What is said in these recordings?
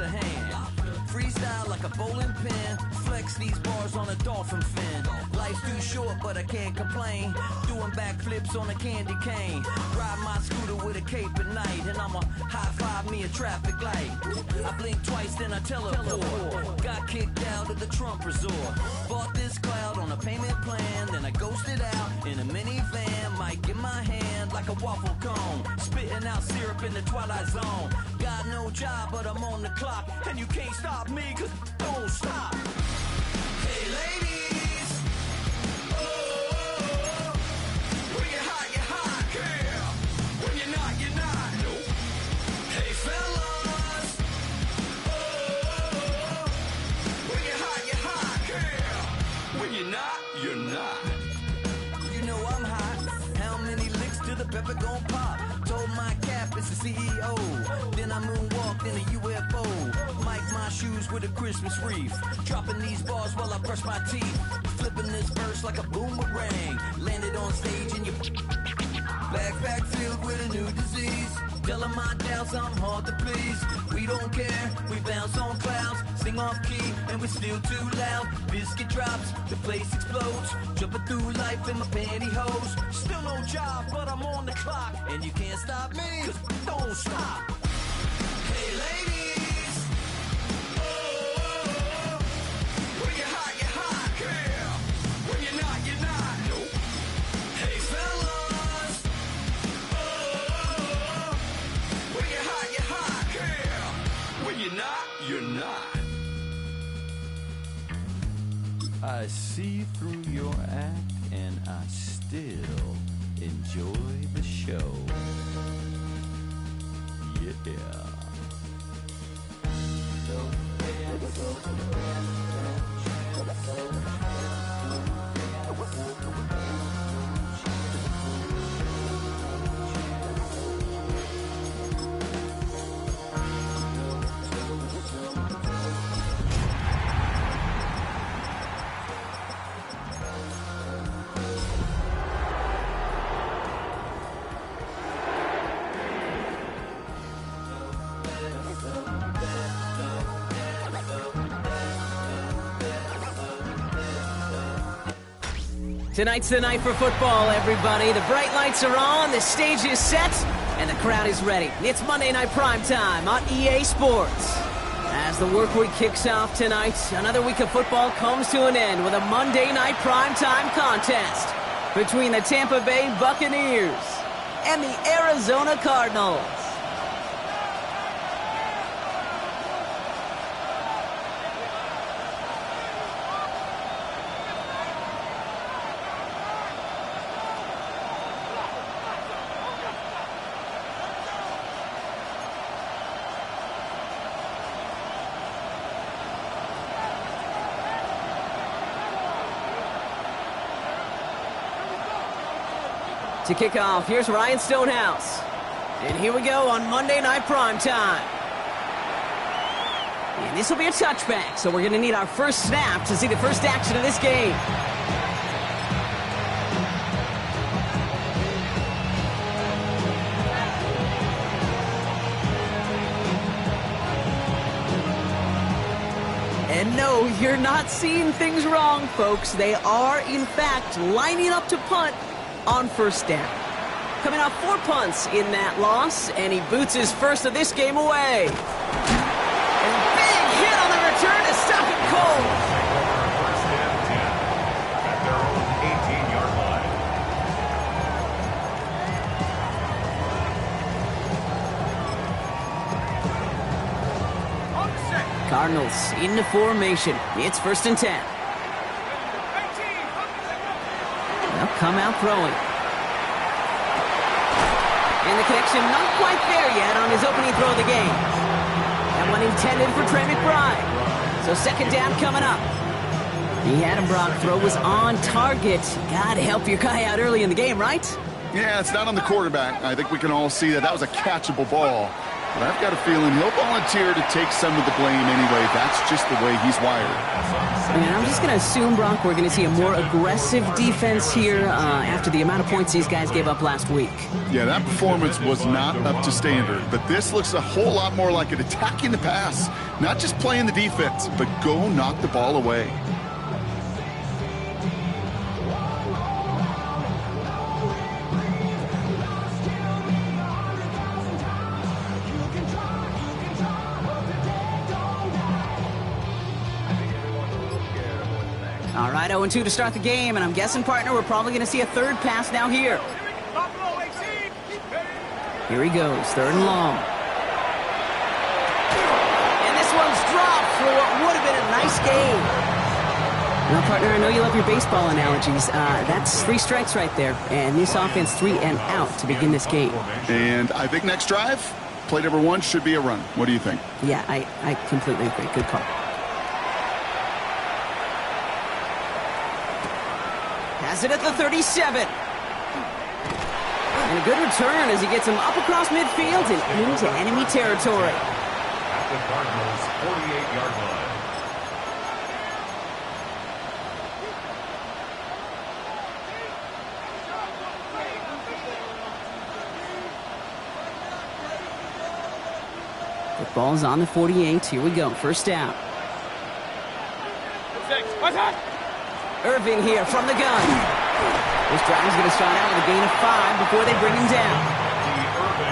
the hand. Freestyle like a bowling pin. Flex these bars on a dolphin fin. Life's too short, but I can't complain. Doing backflips on a candy cane. Ride my scooter with a cape at night. And I'ma high five me a traffic light. I blink twice, then I teleport. Got kicked out of the Trump resort. Bought this cloud on a payment plan. Then I ghosted out in a minivan. Mic in my hand like a waffle cone. Spitting out syrup in the twilight zone. Got no job, but I'm on the clock. And you can't stop me, cause don't stop. Hey ladies, oh, when you're hot, girl. When you're not, nope. Hey fellas, oh, when you're hot, girl. When you're not, you're not. You know I'm hot. How many licks till the pepper gon' pop? Told my cap it's the CEO. Then I moonwalked in a UFO. Mic my shoes with a Christmas wreath. Dropping these bars while I brush my teeth. Flipping this verse like a boomerang. Landed on stage in your backpack filled with a new disease. Telling my doubts I'm hard to please. We don't care, we bounce on clouds. Sing off key and we're still too loud. Biscuit drops, the place explodes. Jumping through life in my pantyhose. Still no job, but I'm on the clock. And you can't stop me, cause don't stop. Hey ladies, oh, when you're hot, girl. When you're not, nope. Hey fellas, oh, when you're hot, girl. When you're not. I see through your act and I still enjoy the show. Yeah. Tonight's the night for football, everybody. The bright lights are on, the stage is set, and the crowd is ready. It's Monday Night Primetime on EA Sports. As the work week kicks off tonight, another week of football comes to an end with a Monday Night Primetime contest between the Tampa Bay Buccaneers and the Arizona Cardinals. To kick off, here's Ryan Stonehouse. And here we go on Monday Night Primetime. And this will be a touchback, so we're going to need our first snap to see the first action of this game. And no, you're not seeing things wrong, folks. They are, in fact, lining up to punt on first down. Coming off 4 punts in that loss, and he boots his first of this game away. And big hit on the return to stop him cold. First and 10 at their own 18-yard line. Cardinals into formation. It's 1st and 10. They'll come out throwing. And the connection not quite there yet on his opening throw of the game. That one intended for Trey McBride. So 2nd down coming up. The Adam Brock throw was on target. Gotta help your guy out early in the game, right? Yeah, it's not on the quarterback. I think we can all see that was a catchable ball. But I've got a feeling he'll volunteer to take some of the blame anyway. That's just the way he's wired. And I'm just going to assume, Brock, we're going to see a more aggressive defense here after the amount of points these guys gave up last week. Yeah, that performance was not up to standard, but this looks a whole lot more like an attacking the pass. Not just playing the defense, but go knock the ball away. All right, 0-2 to start the game, and I'm guessing, partner, we're probably going to see a third pass now here. Here he goes, third and long. And this one's dropped for what would have been a nice game. Now, partner, I know you love your baseball analogies. That's 3 strikes right there, and this offense 3 and out to begin this game. And I think next drive, play number 1 should be a run. What do you think? Yeah, I completely agree. Good call. Has it at the 37. And a good return as he gets him up across midfield and into enemy territory. At the Cardinals' 48-yard line. The ball's on the 48. Here we go. First down. Irving here from the gun. This drive's going to start out with a gain of 5 before they bring him down.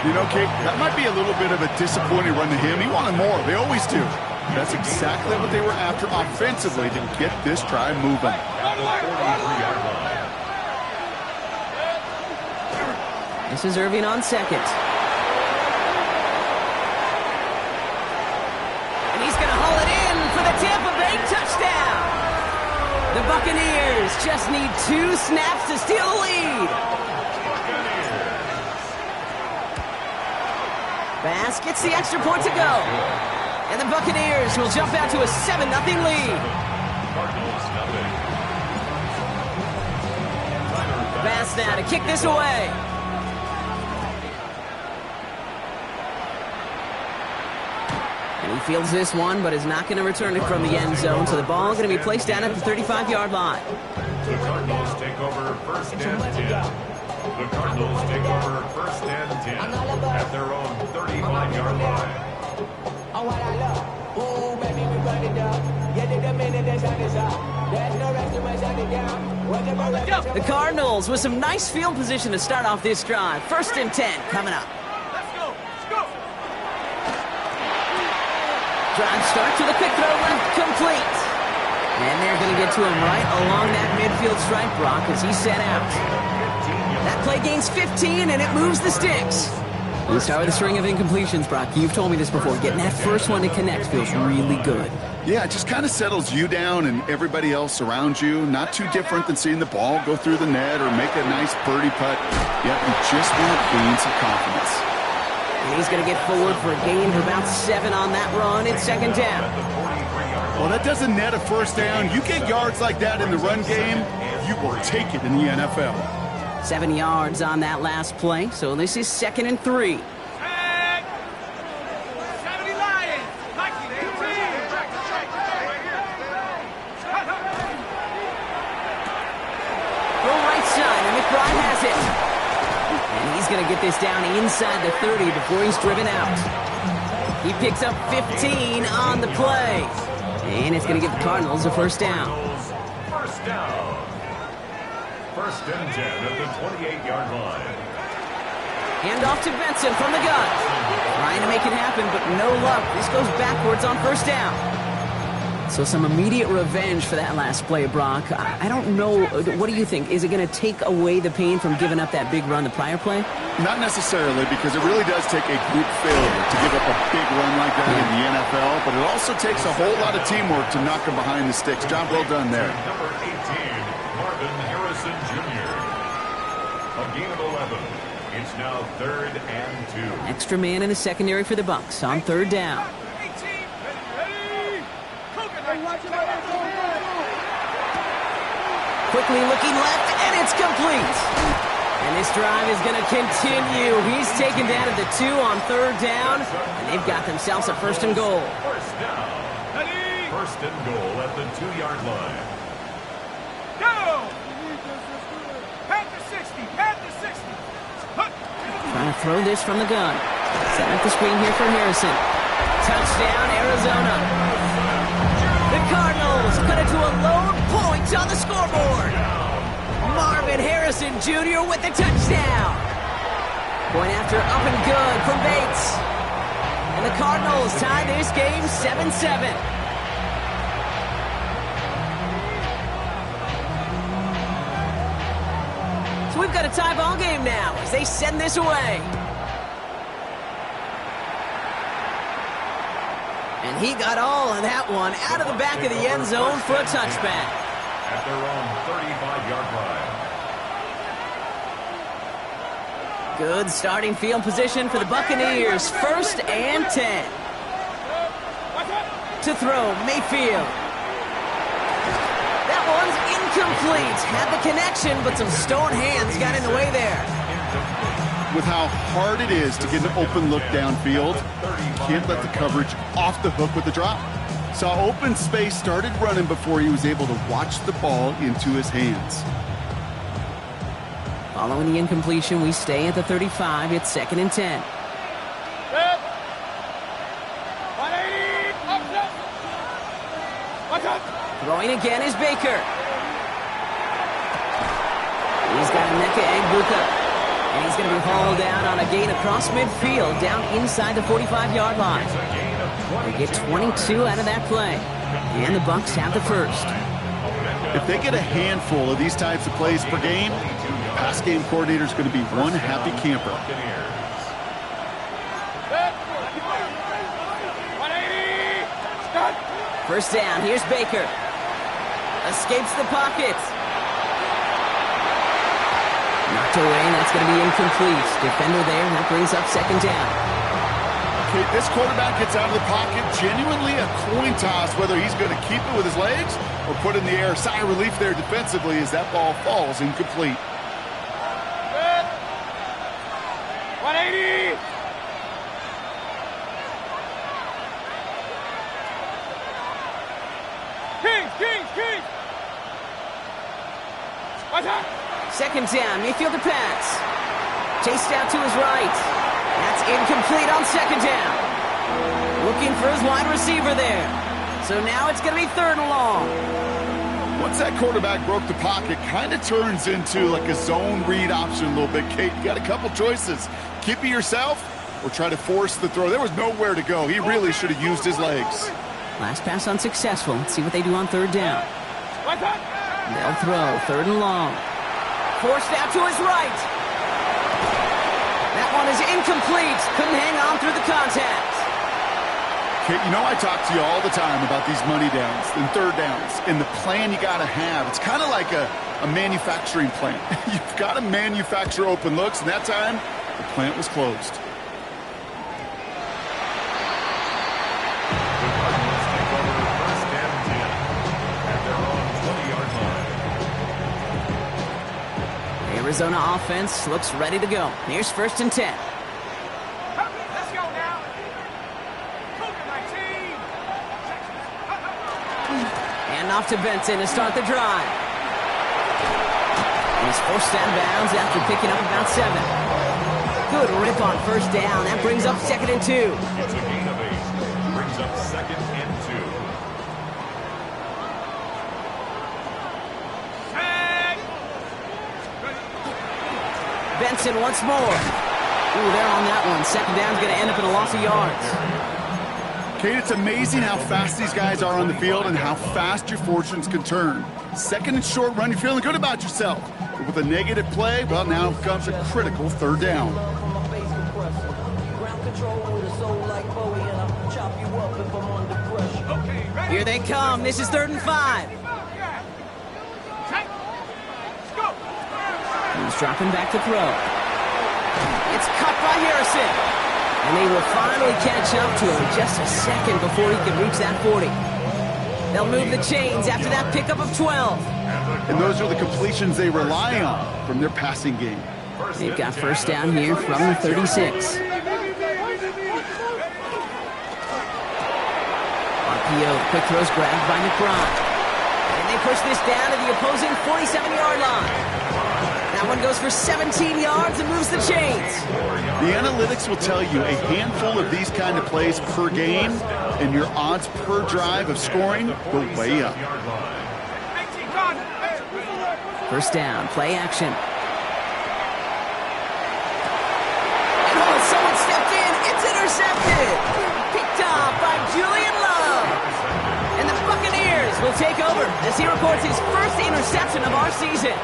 You know, Kate, that might be a little bit of a disappointing run to him. He wanted more. They always do. That's exactly what they were after offensively to get this drive moving. This is Irving on second. And he's going to haul it in for the Tampa Bay touchdown. The Buccaneers just need 2 snaps to steal the lead. Bass gets the extra point to go. And the Buccaneers will jump out to a 7-0 lead. Bass now to kick this away. And he fields this one, but is not going to return it from the end zone. So the ball going to be placed down at the 35-yard line. The Cardinals take over first and 10. The Cardinals take over first and 10 at their own 35-yard line. The Cardinals with some nice field position to start off this drive. First and 10 coming up. Drive starts with a quick throw left, complete. And they're going to get to him right along that midfield stripe, Brock, as he set out. That play gains 15, and it moves the sticks. We start with a string of incompletions, Brock. You've told me this before. Getting that first one to connect feels really good. Yeah, it just kind of settles you down and everybody else around you. Not too different than seeing the ball go through the net or make a nice birdie putt. Yeah, you just want to gain some confidence. And he's going to get forward for a gain of about 7 on that run. It's second down. Well, that doesn't net a first down. You get yards like that in the run game, you will take it in the NFL. 7 yards on that last play, so this is 2nd and 3. Go right side, and McBride has it. And he's going to get this down inside the 30 before he's driven out. He picks up 15 on the play. And it's going to give the Cardinals a first down. First down. First and 10 at the 28-yard line. Hand off to Benson from the gun. Trying to make it happen, but no luck. This goes backwards on first down. So some immediate revenge for that last play, Brock. I don't know. What do you think? Is it going to take away the pain from giving up that big run the prior play? Not necessarily, because it really does take a group failure to give up a big run like that in the NFL, but it also takes a whole lot of teamwork to knock them behind the sticks. Job well done there. Number 18, Marvin Harrison Jr. A gain of 11. It's now 3rd and 2. Extra man in the secondary for the Bucs on 3rd down. Quickly looking left, and it's complete. And this drive is going to continue. He's taken down at the 2 on 3rd down, and they've got themselves a 1st and goal. First down. 1st and goal at the 2-yard line. Go! Pat the 60, pat the 60. Trying to throw this from the gun. Set up the screen here for Harrison. Touchdown, Arizona. The Cardinals cut it to a lone point on the scoreboard. Marvin Harrison Jr. with the touchdown. Point after up and good from Bates. And the Cardinals tie this game 7-7. So we've got a tie ball game now as they send this away. And he got all of that one out of the back of the end zone for a touchback. At their own 35-yard line. Good starting field position for the Buccaneers. 1st and 10. To throw, Mayfield. That one's incomplete. Had the connection, but some stone hands got in the way there. With how hard it is to get an open look downfield, you can't let the coverage off the hook with the drop. Saw open space, started running before he was able to watch the ball into his hands. Following the incompletion, we stay at the 35. It's 2nd and 10. Throwing again is Baker. He's got Ncaa. And he's going to be hauled down on a gain across midfield, down inside the 45-yard line. They get 22 out of that play. And the Bucs have the 1st. If they get a handful of these types of plays per game, pass game coordinator is going to be one happy camper. First down, here's Baker. Escapes the pocket. Knocked away, and that's going to be incomplete. Defender there, and that brings up 2nd down. Okay, this quarterback gets out of the pocket, genuinely a coin toss whether he's going to keep it with his legs or put it in the air. Sigh of relief there defensively as that ball falls incomplete. 180! Kings! What's up? 2nd down, Mayfield to pass. Chased out to his right. That's incomplete on 2nd down. Looking for his wide receiver there. So now it's going to be 3rd and long. Once that quarterback broke the pocket, kind of turns into like a zone read option a little bit. Kate, you got a couple choices. Keep it yourself or try to force the throw. There was nowhere to go. He really should have used his legs. Last pass unsuccessful. Let's see what they do on 3rd down. They'll throw 3rd and long. Forced out to his right. That one is incomplete. Couldn't hang on through the contact. Kate, you know I talk to you all the time about these money downs and 3rd downs and the plan you got to have. It's kind of like a manufacturing plant. You've got to manufacture open looks, and that time the plant was closed. Arizona offense looks ready to go. Here's 1st and 10. Let's go now. And off to Benson to start the drive. And he's forced out of bounds after picking up about 7. Good rip on 1st down. That brings up 2nd and 2. It's a gain of 8. Brings up 2nd and 2. Benson once more. Ooh, they're on that one. 2nd down's going to end up in a loss of yards. Kate, it's amazing how fast these guys are on the field and how fast your fortunes can turn. 2nd and short run, you're feeling good about yourself. But with a negative play, well, now comes a critical 3rd down. Here they come. This is 3rd and 5. He's dropping back to throw. It's cut by Harrison. And they will finally catch up to him just a second before he can reach that 40. They'll move the chains after that pickup of 12. And those are the completions they rely on from their passing game. They've got first down here from the 36. RPO, quick throws grabbed by Ncaa. And they push this down to the opposing 47-yard line. That one goes for 17 yards and moves the chains. The analytics will tell you a handful of these kind of plays per game, and your odds per drive of scoring go way up. First down, play action. Oh, someone stepped in. It's intercepted. Picked off by Julian Love. And the Buccaneers will take over as he records his first interception of our season.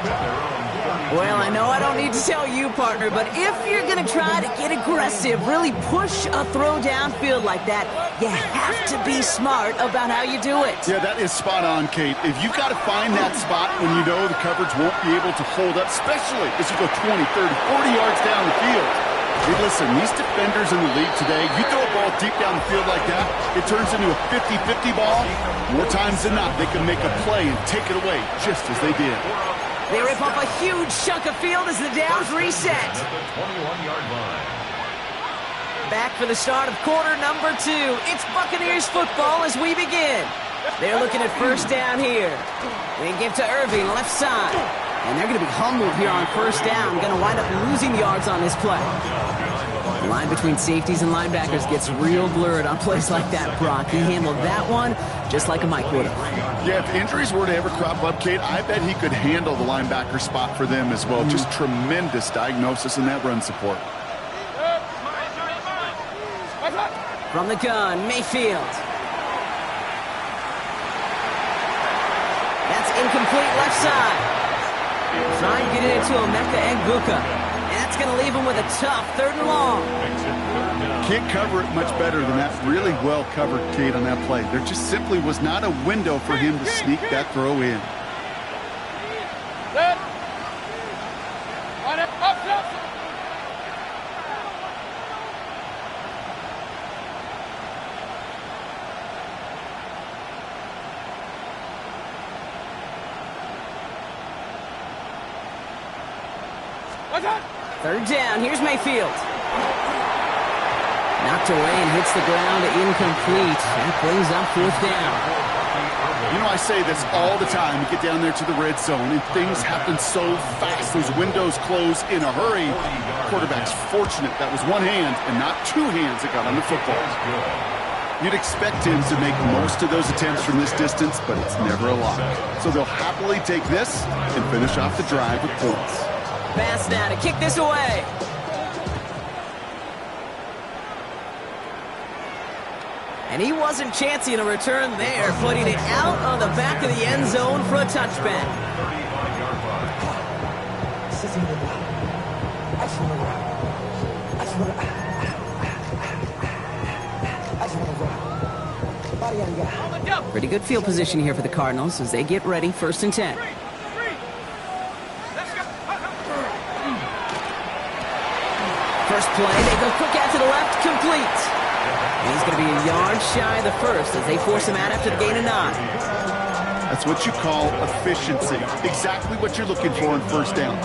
Well, I know I don't need to tell you, partner, but if you're going to try to get aggressive, really push a throw downfield like that, you have to be smart about how you do it. Yeah, that is spot on, Kate. If you've got to find that spot when you know the coverage won't be able to hold up, especially as you go 20, 30, 40 yards down the field. Hey, listen, these defenders in the league today, you throw a ball deep down the field like that, it turns into a 50-50 ball. More times than not, they can make a play and take it away just as they did. They rip off a huge chunk of field as the downs reset. Back for the start of quarter number 2. It's Buccaneers football as we begin. They're looking at first down here. They give to Irving, left side. And they're going to be humbled here on first down. Going to wind up losing yards on this play. The line between safeties and linebackers gets real blurred on plays like that, Brock. He handled that one just like a Mike would have. Yeah, if injuries were to ever crop up, Kate, I bet he could handle the linebacker spot for them as well. Just tremendous diagnosis in that run support. From the gun, Mayfield. That's incomplete left side. Try and get it into Ncaa. And that's going to leave him with a tough 3rd and long. Can't cover it much better than that. Really well covered, Kate, on that play. There just simply was not a window for him to sneak that throw in. Third down, here's Mayfield. Knocked away and hits the ground, incomplete. That brings up 4th down. You know, I say this all the time. You get down there to the red zone, and things happen so fast. Those windows close in a hurry. Quarterback's fortunate that was one hand and not 2 hands that got on the football. You'd expect him to make most of those attempts from this distance, but it's never a lot. So they'll happily take this and finish off the drive with points. Pass now to kick this away. And he wasn't chancing a return there, putting it out on the back of the end zone for a touchback. Pretty good field position here for the Cardinals as they get ready, 1st and 10. First play, they go quick out to the left, complete. And he's going to be a yard shy of the first as they force him out after the gain of 9. That's what you call efficiency. Exactly what you're looking for on first down.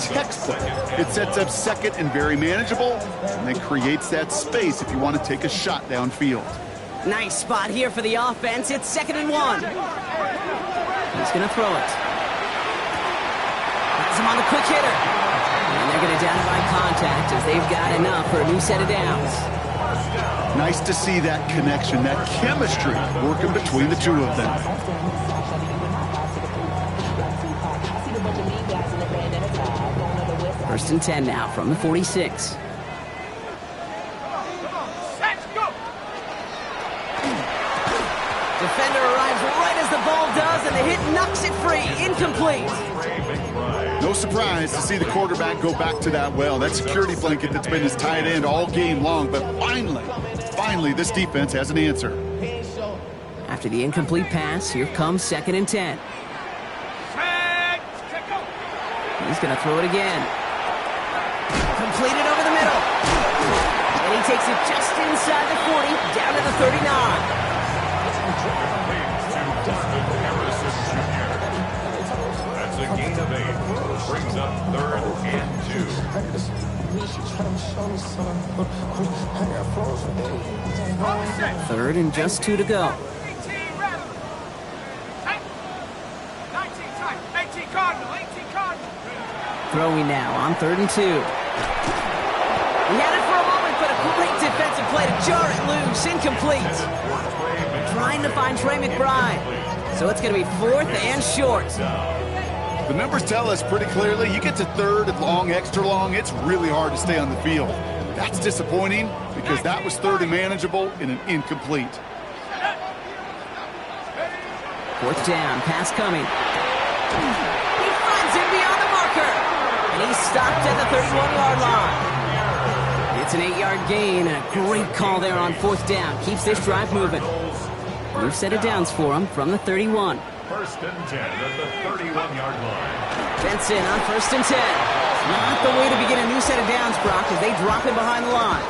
Textbook. It sets up 2nd and very manageable, and then creates that space if you want to take a shot downfield. Nice spot here for the offense. It's 2nd and 1. He's going to throw it. Has him on the quick hitter. And they're going to down by contact as they've got enough for a new set of downs. Nice to see that connection, that chemistry working between the 2 of them. First and 10 now from the 46. Defender arrives right as the ball does, and the hit knocks it free. Incomplete. No surprise to see the quarterback go back to that well. That security blanket that's been his tight end all game long, but finally, this defense has an answer. After the incomplete pass, here comes 2nd and 10. He's going to throw it again. Completed over the middle. And he takes it just inside the 40, down to the 39. That's a gain of 8. Brings up 3rd and 2. 3rd and just 2 to go. 18 rather. 19 time. 18 Cardinal. 18 Cardinal. Throwing now on 3rd and 2. He had it for a moment, but a great defensive play to jar it loose. Incomplete. Trying to find Trey McBride. So it's going to be 4th and short. The numbers tell us pretty clearly, you get to 3rd and long, extra long, it's really hard to stay on the field. That's disappointing because that was 3rd and manageable in an incomplete. 4th down, pass coming. He finds him beyond the marker. And he's stopped at the 31-yard line. It's an 8-yard gain and a great call there on 4th down. Keeps this drive moving. New set of downs for him from the 31. 1st and 10 at the 31-yard line. Benson on 1st and 10. Not the way to begin a new set of downs, Brock, as they drop him behind the line.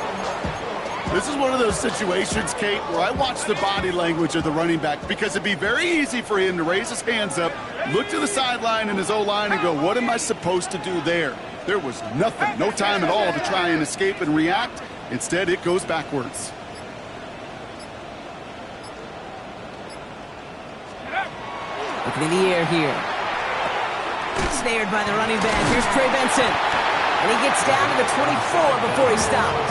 This is one of those situations, Kate, where I watch the body language of the running back because it'd be very easy for him to raise his hands up, look to the sideline in his O-line and go, what am I supposed to do there? There was nothing, no time at all to try and escape and react. Instead, it goes backwards. Looking in the air here. Snared by the running back. Here's Trey Benson. And he gets down to the 24 before he stopped.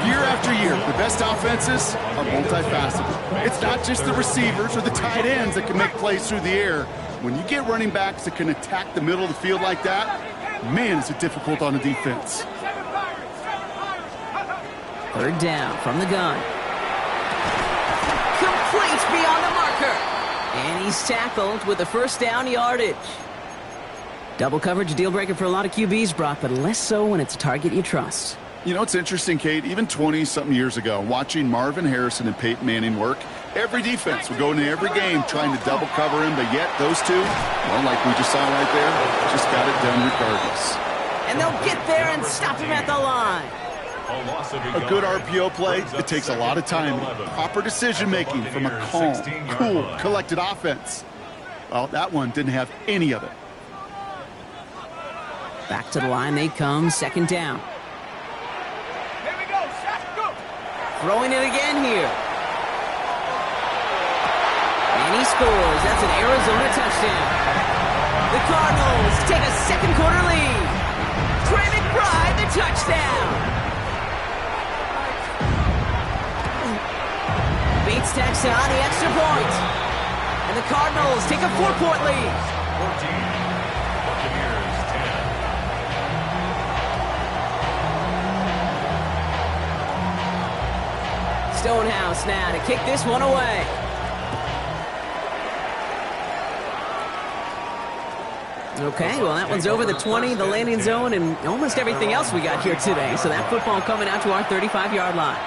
Year after year, the best offenses are multifaceted. It's not just the receivers or the tight ends that can make plays through the air. When you get running backs that can attack the middle of the field like that, man, is it difficult on a defense. 3rd down from the gun. Complete beyond the marker. And he's tackled with a 1st down yardage. Double coverage, a deal breaker for a lot of QBs, Brock, but less so when it's a target you trust. You know, it's interesting, Kate, even 20-something years ago, watching Marvin Harrison and Peyton Manning work, every defense would go into every game trying to double cover him, but yet those two, well, like we just saw right there, just got it done regardless. And they'll get there and stop him at the line. A good RPO play, it takes a lot of time, proper decision-making from a calm, cool, collected offense. Well, that one didn't have any of it. Back to the line they come, 2nd down. Here we go. Shot. Go. Throwing it again here. And he scores. That's an Arizona touchdown. The Cardinals take a 2nd quarter lead. Trey McBride, the touchdown. Beats Texas on the extra point. And the Cardinals take a 4-point lead. 14. Buccaneers 10. Stonehouse now to kick this one away. Okay, well, that one's over the 20, the landing zone, and almost everything else we got here today. So that football coming out to our 35-yard line.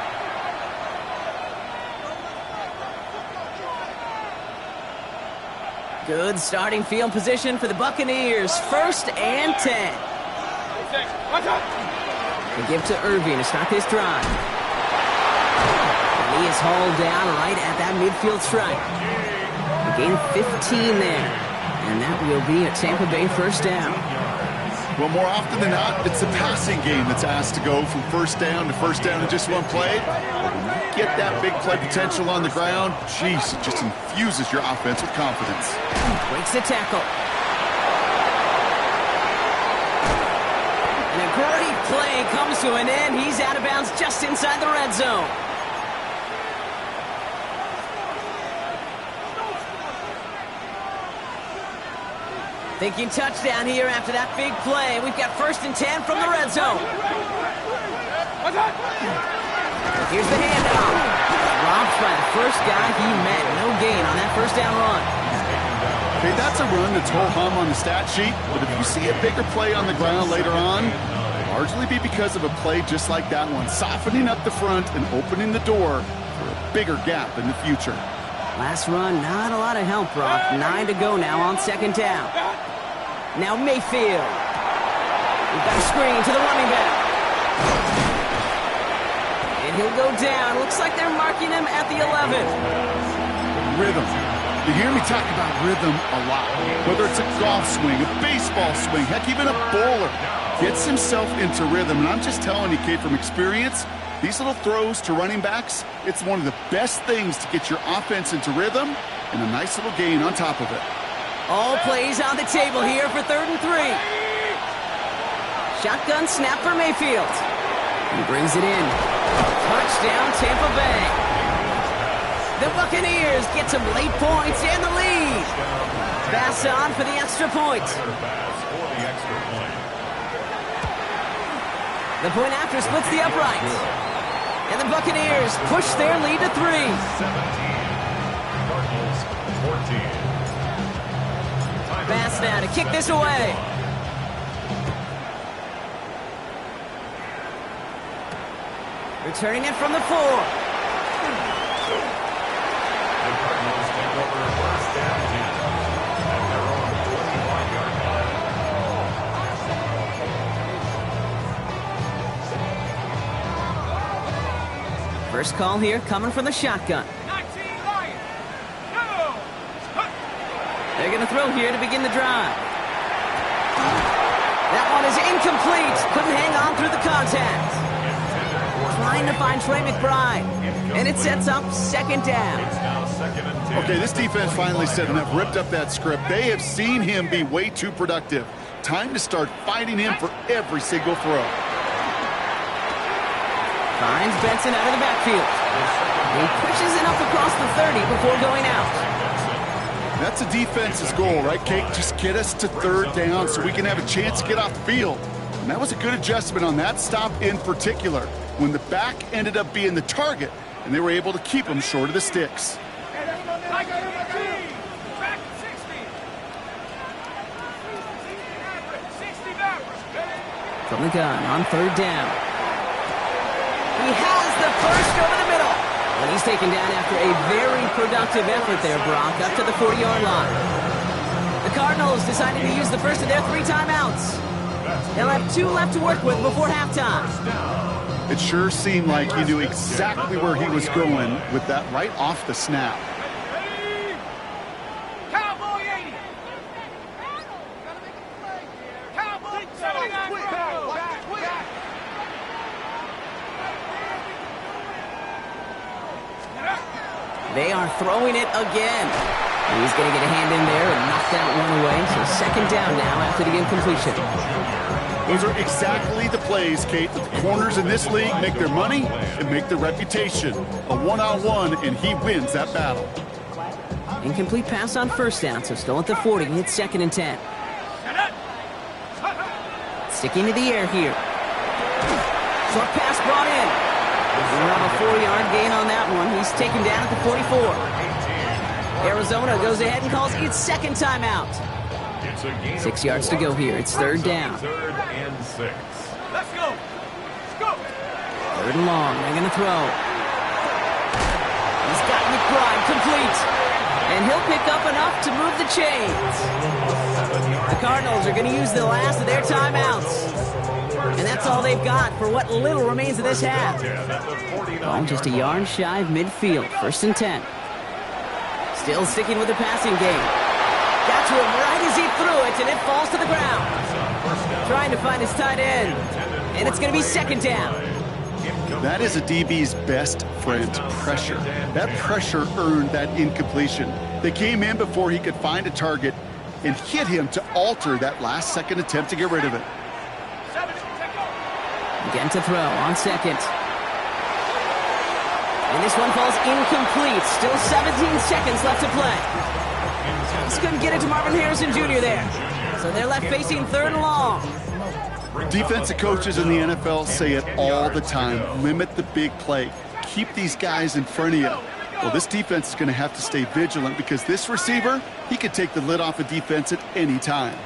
Good starting field position for the Buccaneers. 1st and 10. They give to Irving to start this drive. And he is hauled down right at that midfield stripe. A gain of 15 there. And that will be a Tampa Bay 1st down. Well, more often than not, it's the passing game that's asked to go from 1st down to 1st down in just one play. Get that big play potential on the ground, jeez, it just infuses your offense with confidence. Breaks the tackle. And a great play comes to an end. He's out of bounds just inside the red zone. Thinking touchdown here after that big play. We've got 1st and 10 from the red zone. Here's the handoff. Robbed by the first guy he met. No gain on that 1st down run. Okay, that's a run that's ho-hum on the stat sheet, but if you see a bigger play on the ground later on, largely be because of a play just like that one, softening up the front and opening the door for a bigger gap in the future. Last run, not a lot of help, Brock. 9 to go now on 2nd down. Now Mayfield. We've got a screen to the running back. And he'll go down. Looks like they're marking him at the 11. Rhythm. You hear me talk about rhythm a lot. Whether it's a golf swing, a baseball swing, heck, even a bowler gets himself into rhythm. And I'm just telling you, Kate, from experience, These little throws to running backs, it's one of the best things to get your offense into rhythm and a nice little gain on top of it. All plays on the table here for 3rd and 3. Shotgun snap for Mayfield. He brings it in. Touchdown, Tampa Bay. The Buccaneers get some late points and the lead. Pass on for the extra point. The point after splits the upright. And the Buccaneers push their lead to 3. 17. Cardinals 14. Pass now to kick this away. Returning it from the 4. The Cardinals take over 1st and 10 at their own 25-yard line. First call here coming from the shotgun. 19 Lions. Go. They're going to throw here to begin the drive. That one is incomplete. Couldn't hang on through the contact. Trying to find Trey McBride. And it sets up 2nd down. It's now 2nd and 10. Okay, this defense finally said enough, ripped up that script. They have seen him be way too productive. Time to start fighting him for every single throw. Finds Benson out of the backfield. He pushes it up across the 30 before going out. That's a defense's goal, right, Kate? Just get us to 3rd down so we can have a chance to get off the field. And that was a good adjustment on that stop in particular, when the back ended up being the target, and they were able to keep him short of the sticks. Back 60. 60 back. From the gun on 3rd down. He has the first over the middle. And he's taken down after a very productive effort there, Brock, up to the 40-yard line. The Cardinals deciding to use the first of their 3 timeouts. They'll have 2 left to work with before halftime. It sure seemed like he knew exactly where he was going with that right off the snap. Cowboy 80. Cowboy 79. They are throwing it again. He's going to get a hand in there and knock that one away. So 2nd down now after the incompletion. Those are exactly the plays, Kate, that the corners in this league make their money and make their reputation. A one-on-one, and he wins that battle. Incomplete pass on 1st down, so still at the 40. It's 2nd and 10. Sticking to the air here. Short pass brought in. We'll have a 4-yard gain on that one. He's taken down at the 44. Arizona goes ahead and calls its 2nd timeout. 6 yards to go here. It's 3rd down. 3rd and 6. Let's go. Let's go. 3rd and long. They're going to throw. He's got McBride complete. And he'll pick up enough to move the chains. The Cardinals are going to use the last of their timeouts. And that's all they've got for what little remains of this half. Ball just a yard shy of midfield. 1st and 10. Still sticking with the passing game. Got to him right as he threw it, and it falls to the ground. Trying to find his tight end. And it's going to be 2nd down. That is a DB's best friend, pressure. That pressure earned that incompletion. They came in before he could find a target and hit him to alter that last-second attempt to get rid of it. Again to throw on 2nd. And this one falls incomplete. Still 17 seconds left to play. Just couldn't get it to Marvin Harrison Jr. there. So they're left facing 3rd and long. Defensive coaches in the NFL say it all the time. Limit the big play. Keep these guys in front of you. Well, this defense is going to have to stay vigilant because this receiver, he could take the lid off a defense at any time.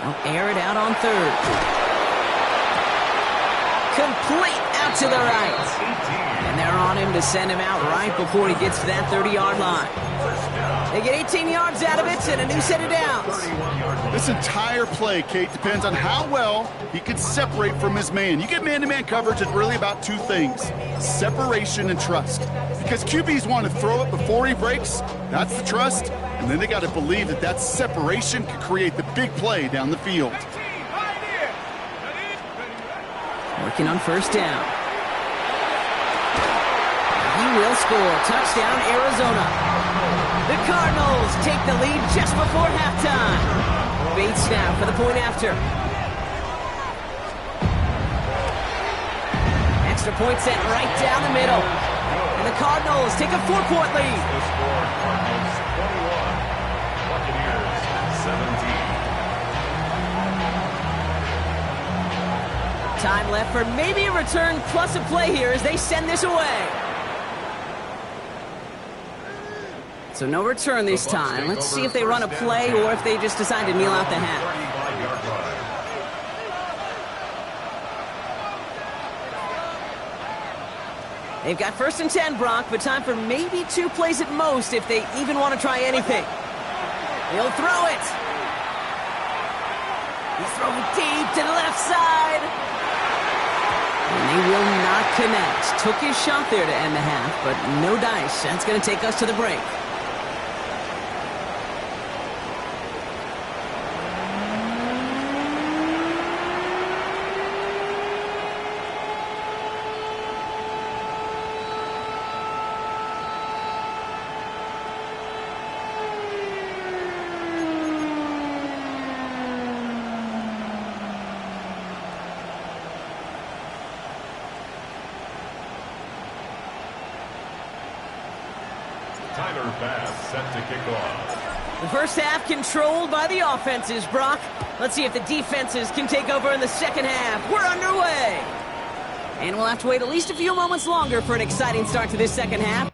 They'll air it out on 3rd. Complete out to the right. And they're on him to send him out right before he gets to that 30-yard line. They get 18 yards out of it and a new set of downs. This entire play, Kate, depends on how well he can separate from his man. You get man-to-man coverage, it's really about 2 things: separation and trust. Because QBs want to throw it before he breaks. That's the trust. And then they got to believe that that separation can create the big play down the field. Working on first down. He will score. Touchdown, Arizona. The Cardinals take the lead just before halftime. Bates now for the point after. Extra point set right down the middle. And the Cardinals take a 4-point lead. The score, Cardinals 21, Buccaneers 17. Time left for maybe a return plus a play here as they send this away. So no return this time. Let's see if they run a play or if they just decide to kneel out the half. They've got 1st and 10, Brock, but time for maybe 2 plays at most if they even want to try anything. He'll throw it. He's throwing deep to the left side. And they will not connect. Took his shot there to end the half, but no dice. That's going to take us to the break. Tyler Bass set to kick off. The first half controlled by the offenses, Brock. Let's see if the defenses can take over in the second half. We're underway. And we'll have to wait at least a few moments longer for an exciting start to this second half.